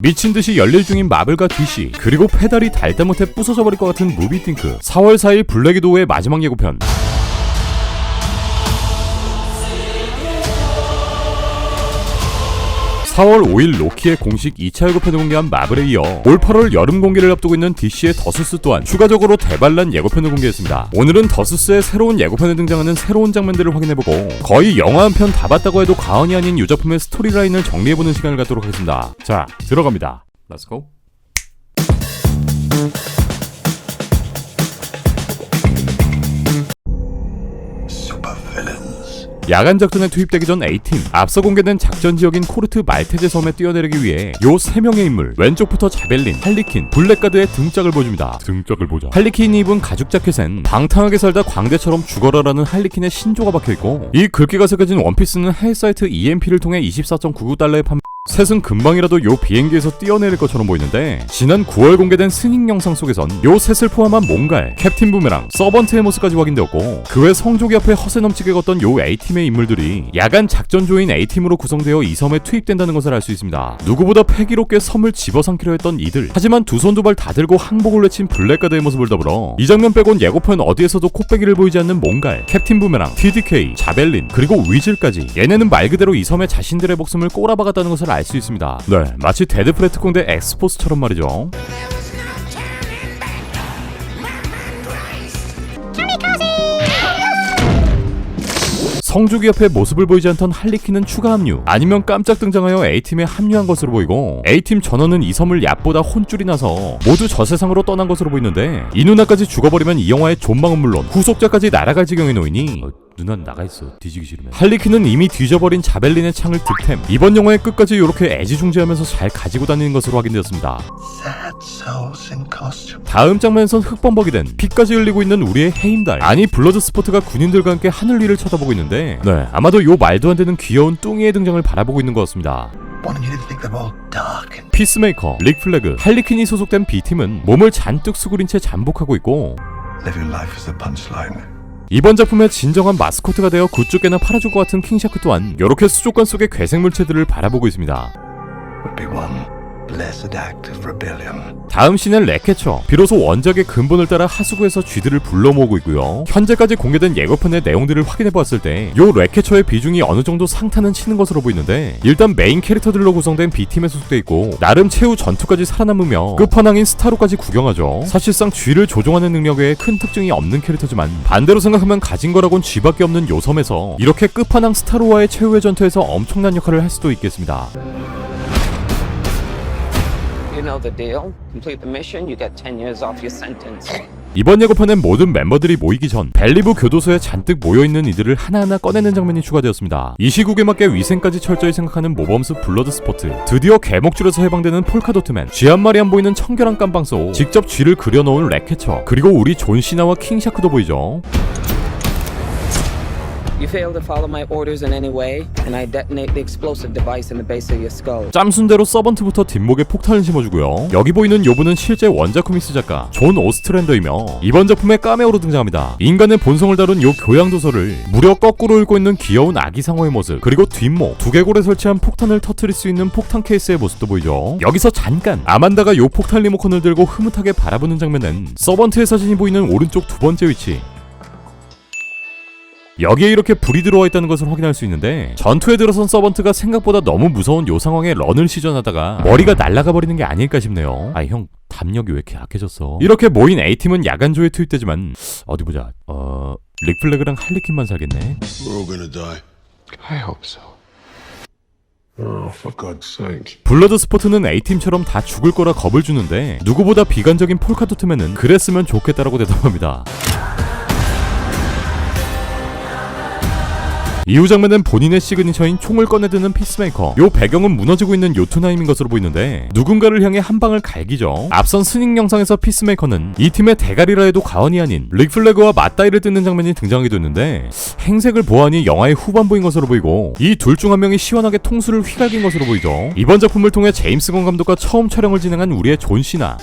미친듯이 열일 중인 마블과 DC, 그리고 페달이 달다 못해 부서져버릴 것 같은 무비띵크. 4월 4일 블랙 위도우의 마지막 예고편. 4월 5일 로키의 공식 2차 예고편을 공개한 마블에 이어 올 8월 여름 공개를 앞두고 있는 DC의 더수스 또한 추가적으로 대반란 예고편을 공개했습니다. 오늘은 더수스의 새로운 예고편에 등장하는 새로운 장면들을 확인해보고 거의 영화 한 편 다 봤다고 해도 과언이 아닌 이 작품의 스토리라인을 정리해보는 시간을 갖도록 하겠습니다. 자, 들어갑니다. Let's go. 야간 작전에 투입되기 전 A팀, 앞서 공개된 작전 지역인 코르트 말테제 섬에 뛰어내리기 위해 요 3명의 인물, 왼쪽부터 자벨린, 할리퀸, 블랙가드의 등짝을 보여줍니다. 등짝을 보자. 할리퀸이 입은 가죽 자켓엔 방탕하게 살다 광대처럼 죽어라라는 할리퀸의 신조가 박혀있고, 이 글귀가 새겨진 원피스는 해외 사이트 EMP를 통해 24.99달러에 판매. 셋은 금방이라도 요 비행기에서 뛰어내릴 것처럼 보이는데, 지난 9월 공개된 스닝 영상 속에선 요 셋을 포함한 몽갈, 캡틴 부메랑, 서번트의 모습까지 확인되었고, 그 외 성조기 앞에 허세 넘치게 걷던 요 A팀의 인물들이 야간 작전조인 A팀으로 구성되어 이 섬에 투입된다는 것을 알 수 있습니다. 누구보다 패기롭게 섬을 집어삼키려 했던 이들, 하지만 두 손 두 발 다 들고 항복을 외친 블랙가드의 모습을 더불어 이 장면 빼곤 예고편 어디에서도 콧배기를 보이지 않는 몽갈, 캡틴 부메랑, TDK, 자벨린, 그리고 위즐까지, 얘네는 말 그대로 이 섬에 자신들의 목숨을 꼬라박았다는 것을 알 수 있습니다. 네, 마치 데드풀의 특공대 엑스포스처럼 말이죠. 성주기 앞에 모습을 보이지 않던 할리퀸은 추가 합류, 아니면 깜짝 등장하여 A팀에 합류한 것으로 보이고, A팀 전원은 이 섬을 얕보다 혼쭐이 나서 모두 저 세상으로 떠난 것으로 보이는데, 이 누나까지 죽어버리면 이 영화의 존망은 물론 후속작까지 날아갈 지경에 놓이니 누난 나가있어. 뒤지기 싫으면. 할리퀸은 이미 뒤져버린 자벨린의 창을 득템, 이번 영화의 끝까지 이렇게 애지중지하면서 잘 가지고 다니는 것으로 확인되었습니다. 다음 장면에선 흑범벅이 된, 피까지 흘리고 있는 우리의 해임달, 아니 블러드 스포트가 군인들과 함께 하늘 위를 쳐다보고 있는데, 네, 아마도 요 말도 안 되는 귀여운 뚱이의 등장을 바라보고 있는 것 같습니다. 피스메이커, 릭 플래그, 할리퀸이 소속된 B팀은 몸을 잔뜩 수그린 채 잠복하고 있고, 이번 작품의 진정한 마스코트가 되어 굿즈 꽤나 팔아줄 것 같은 킹샤크 또한 이렇게 수족관 속의 괴생물체들을 바라보고 있습니다. 다음 씬은 렉캐처, 비로소 원작의 근본을 따라 하수구에서 쥐들을 불러 모으고 있고요. 현재까지 공개된 예고편의 내용들을 확인해보았을 때 요 렉캐처의 비중이 어느정도 상탄은 치는 것으로 보이는데, 일단 메인 캐릭터들로 구성된 B팀에 소속돼 있고 나름 최후 전투까지 살아남으며 끝판왕인 스타로까지 구경하죠. 사실상 쥐를 조종하는 능력 외에 큰 특징이 없는 캐릭터지만, 반대로 생각하면 가진 거라곤 쥐밖에 없는 요 섬에서 이렇게 끝판왕 스타로와의 최후의 전투에서 엄청난 역할을 할 수도 있겠습니다. You know the deal. Complete the mission, you get 10 years off your sentence. 이번 예고편엔 모든 멤버들이 모이기 전 벨리브 교도소에 잔뜩 모여있는 이들을 하나하나 꺼내는 장면이 추가되었습니다. 이 시국에 맞게 위생까지 철저히 생각하는 모범수 블러드 스포트, 드디어 개목줄에서 해방되는 폴카도트맨, 쥐 한 마리 안 보이는 청결한 깜방소, 직접 쥐를 그려놓은 렉캐처, 그리고 우리 존 시나와 킹샤크도 보이죠. You fail to follow my orders in any way, and I detonate the explosive device in the base of your skull. 짬순대로 서번트부터 뒷목에 폭탄을 심어주고요. 여기 보이는 요분은 실제 원작 코믹스 작가 존 오스트랜더이며 이번 작품에 카메오로 등장합니다. 인간의 본성을 다룬 요 교양도서를 무려 거꾸로 읽고 있는 귀여운 아기 상어의 모습, 그리고 뒷목, 두개골에 설치한 폭탄을 터뜨릴 수 있는 폭탄 케이스의 모습도 보이죠. 여기서 잠깐 아만다가 요 폭탄 리모컨을 들고 흐뭇하게 바라보는 장면은 서번트의 사진이 보이는 오른쪽 두 번째 위치, 여기에 이렇게 불이 들어와 있다는 것을 확인할 수 있는데, 전투에 들어선 서번트가 생각보다 너무 무서운 요 상황에 런을 시전하다가 머리가 날아가 버리는 게 아닐까 싶네요. 아이 형, 담력이 왜 이렇게 약해졌어. 이렇게 모인 A팀은 야간조에 투입되지만, 어디 보자, 릭 플래그랑 할리퀸만 살겠네. We're all gonna die. I hope so. Oh, for God's sake. 블러드 스포트는 A팀처럼 다 죽을 거라 겁을 주는데, 누구보다 비관적인 폴카도트맨은 그랬으면 좋겠다라고 대답합니다. 이후 장면은 본인의 시그니처인 총을 꺼내드는 피스메이커, 요 배경은 무너지고 있는 요투나임인 것으로 보이는데, 누군가를 향해 한 방을 갈기죠. 앞선 스닝 영상에서 피스메이커는 이 팀의 대가리라 해도 과언이 아닌 릭 플래그와 맞다이를 뜯는 장면이 등장하기도 했는데, 행색을 보아하니 영화의 후반부인 것으로 보이고, 이 둘 중 한 명이 시원하게 통수를 휘갈긴 것으로 보이죠. 이번 작품을 통해 제임스 건 감독과 처음 촬영을 진행한 우리의 존 시나,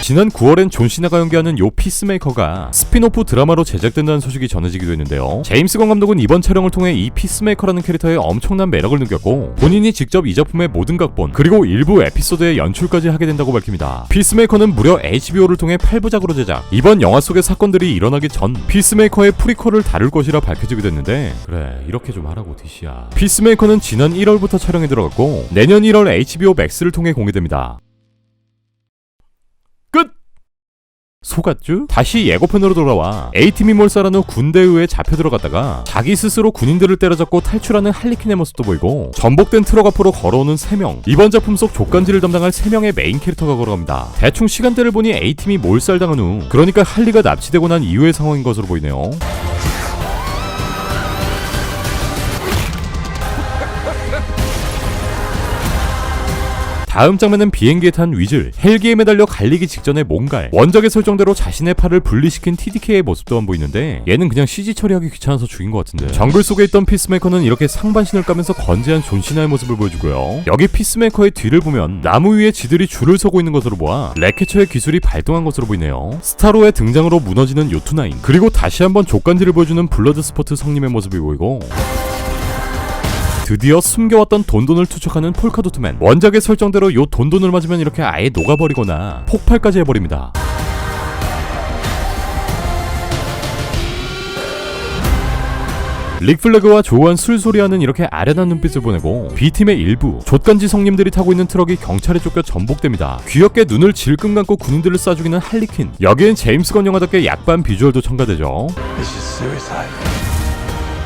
지난 9월엔 존 시나가 연기하는 요 피스메이커가 스피노프 드라마로 제작된다는 소식이 전해지기도 했는데요. 제임스 건 감독은 이번 촬영을 통해 이 피스메이커라는 캐릭터에 엄청난 매력을 느꼈고 본인이 직접 이 작품의 모든 각본 그리고 일부 에피소드의 연출까지 하게 된다고 밝힙니다. 피스메이커는 무려 HBO를 통해 8부작으로 제작. 이번 영화 속의 사건들이 일어나기 전 피스메이커의 프리퀄을 다룰 것이라 밝혀지기도 했는데 그래 이렇게 좀 하라고 DC야. 피스메이커는 지난 1월부터 촬영에 들어갔고 내년 1월 HBO 맥스를 통해 공개됩니다. 끝! 속았쥬? 다시 예고편으로 돌아와 A팀이 몰살한 후 군대에 의해 잡혀 들어갔다가 자기 스스로 군인들을 때려잡고 탈출하는 할리퀸의 모습도 보이고 전복된 트럭 앞으로 걸어오는 3명. 이번 작품 속 족간지를 담당할 3명의 메인 캐릭터가 걸어갑니다. 대충 시간대를 보니 A팀이 몰살당한 후 그러니까 할리가 납치되고 난 이후의 상황인 것으로 보이네요. 다음 장면은 비행기에 탄 위즐, 헬기에 매달려 갈리기 직전의 몽갈, 원작의 설정대로 자신의 팔을 분리시킨 TDK의 모습도만 보이는데 얘는 그냥 CG 처리하기 귀찮아서 죽인 것 같은데. 정글 속에 있던 피스메이커는 이렇게 상반신을 까면서 건재한 존 시나의 모습을 보여주고요. 여기 피스메이커의 뒤를 보면 나무 위에 지들이 줄을 서고 있는 것으로 보아 래케처의 기술이 발동한 것으로 보이네요. 스타로의 등장으로 무너지는 요투나인, 그리고 다시 한번 족간지를 보여주는 블러드스포트 성님의 모습이 보이고 드디어 숨겨왔던 돈돈을 투척하는 폴카도트맨. 원작의 설정대로 요 돈돈을 맞으면 이렇게 아예 녹아버리거나 폭발까지 해버립니다. 릭 플래그와 조한 술소리하는 이렇게 아련한 눈빛을 보내고 B팀의 일부 족간지 성님들이 타고 있는 트럭이 경찰에 쫓겨 전복됩니다. 귀엽게 눈을 질끈 감고 군인들을 쏴 죽이는 할리퀸. 여기엔 제임스 건 영화답게 약반 비주얼도 첨가되죠. This is suicide.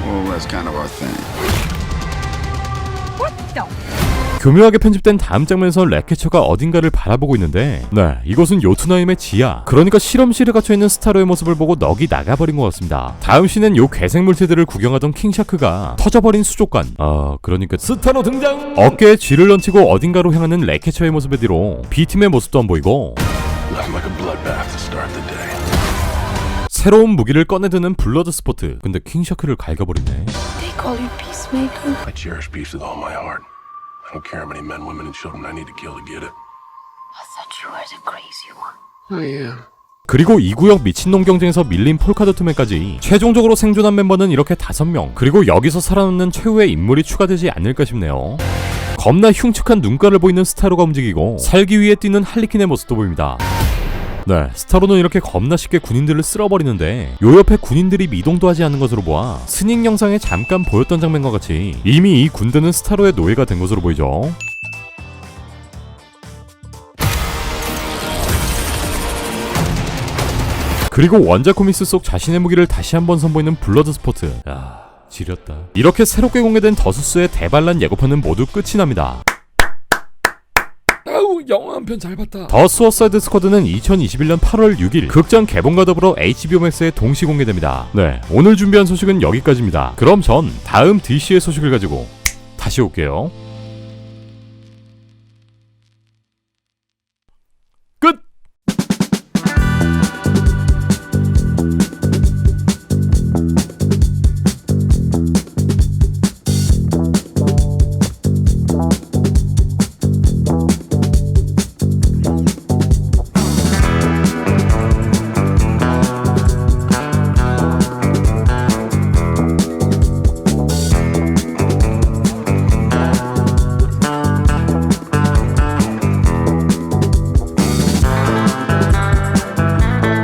Well, that's kind of our thing. 교묘하게 편집된 다음 장면에서 래케처가 어딘가를 바라보고 있는데 네, 이곳은 요투나임의 지하, 그러니까 실험실에 갇혀있는 스타로의 모습을 보고 넋이 나가버린 것 같습니다. 다음 씬은 요 괴생 물체들을 구경하던 킹샤크가 터져버린 수족관, 그러니까 스타로 등장! 어깨에 쥐를 얹히고 어딘가로 향하는 래케처의 모습에 뒤로 B팀의 모습도 안 보이고 Nothing like a bloodbath to start the day. 새로운 무기를 꺼내드는 블러드 스포트. 근데 킹샤크를 갈가버리네. They call you Peacemaker? I cherish peace with all my heart. I don't care how many men, women, and children I need to kill to get it. I thought you were the crazy one. I am. 그리고 이 구역 미친놈 경쟁에서 밀린 폴카도트맨까지 최종적으로 생존한 멤버는 이렇게 5명. 그리고 여기서 살아남는 최후의 인물이 추가되지 않을까 싶네요. 겁나 흉측한 눈가를 보이는 스타로가 움직이고 살기 위해 뛰는 할리퀸의 모습도 보입니다. 네, 스타로는 이렇게 겁나 쉽게 군인들을 쓸어버리는데 요 옆에 군인들이 미동도 하지 않는 것으로 보아 스닝 영상에 잠깐 보였던 장면과 같이 이미 이 군대는 스타로의 노예가 된 것으로 보이죠. 그리고 원작 코믹스 속 자신의 무기를 다시 한번 선보이는 블러드 스포트. 야, 지렸다. 이렇게 새롭게 공개된 더수스의 대반란 예고편은 모두 끝이 납니다. 아우 영화 한 편 잘 봤다. 더 수어사이드 스쿼드는 2021년 8월 6일 극장 개봉과 더불어 HBO Max에 동시 공개됩니다. 네, 오늘 준비한 소식은 여기까지입니다. 그럼 전 다음 DC의 소식을 가지고 다시 올게요.